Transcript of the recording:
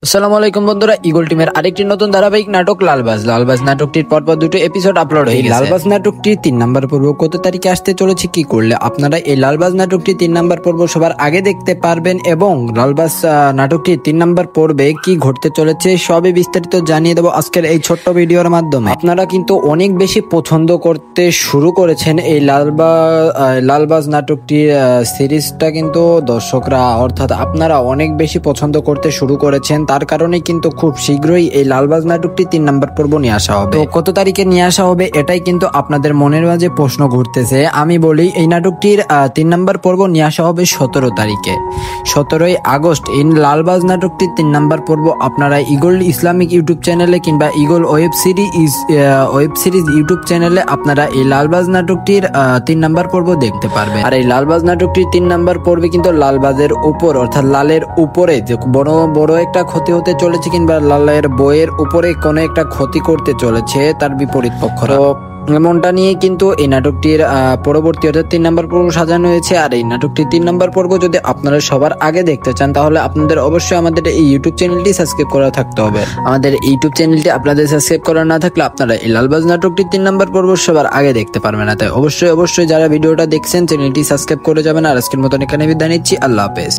আসসালামু আলাইকুম বন্ধুরা, ইগল টিমের আরেকটি নতুন ধারাবাহিক নাটক লালবাজ নাটকটির পরপর দুটো এপিসোড আপলোড হয়ে গেছে। লালবাজ নাটকটির 3 নাম্বার পর্ব কত তারিখে আসতে চলেছে, কি করলে আপনারা এই লালবাজ নাটকটির 3 নাম্বার পর্ব সবার আগে দেখতে পারবেন এবং লালবাজ নাটকটির 3 নাম্বার পর্বে কি ঘটতে চলেছে সবই বিস্তারিত জানিয়ে দেবো আজকের এই ছোট্ট ভিডিওর মাধ্যমে। আপনারা কিন্তু অনেক বেশি পছন্দ করতে শুরু করেছেন এই লালবাজ নাটকটির সিরিজটা, কিন্তু দর্শকরা অর্থাৎ আপনারা অনেক বেশি পছন্দ করতে শুরু করেছেন। তার কারণে কিন্তু খুব শীঘ্রই এই লালবাজ নাটকটি 3 নাম্বার পর্ব নিয়ে আসা হবে। তো কত তারিখে নিয়ে আসা হবে এটাই কিন্তু আপনাদের মনের মাঝে প্রশ্ন ঘুরতেছে। আমি বলি এই নাটকটির 3 নাম্বার পর্ব নিয়ে আসা হবে 17 তারিখে, 17ই আগস্ট। এই লালবাজ নাটকটির 3 নাম্বার পর্ব আপনারা ইগল ইসলামিক ইউটিউব চ্যানেলে কিংবা ইগল ওয়েব সিরিজ ইউটিউব চ্যানেলে আপনারা এই লালবাজ নাটকটির 3 নাম্বার পর্ব দেখতে পারবেন। আর এই লালবাজ নাটকটির 3 নাম্বার পর্বে কিন্তু লালবাজের উপর অর্থাৎ লালের উপরে যে বড় একটা ক্ষতি হতে চলেছে কিংবা লালের বইয়ের উপরে কোনো একটা ক্ষতি করতে চলেছে তার বিপরীত পক্ষরা। এমনটা নিয়ে কিন্তু এই নাটকটির পরবর্তী অর্থাৎ 3 নাম্বার পর্ব সাজানো হয়েছে। আর এই নাটকটির 3 নাম্বার পর্ব যদি আপনারা সবার আগে দেখতে চান তাহলে আপনাদের অবশ্যই আমাদের এই ইউটিউব চ্যানেলটি সাবস্ক্রাইব করা থাকতে হবে। আমাদের ইউটিউব চ্যানেলটি আপনাদের সাবস্ক্রাইব করা না থাকলে আপনারা এই লালবাজ নাটকটির 3 নাম্বার পর্ব সবার আগে দেখতে পারবেন না। তাই অবশ্যই যারা ভিডিওটা দেখছেন চ্যানেলটি সাবস্ক্রাইব করে যাবেন। আর আজকের মতন এখানে বিদায় নিচ্ছি, আল্লাহ হাফেজ।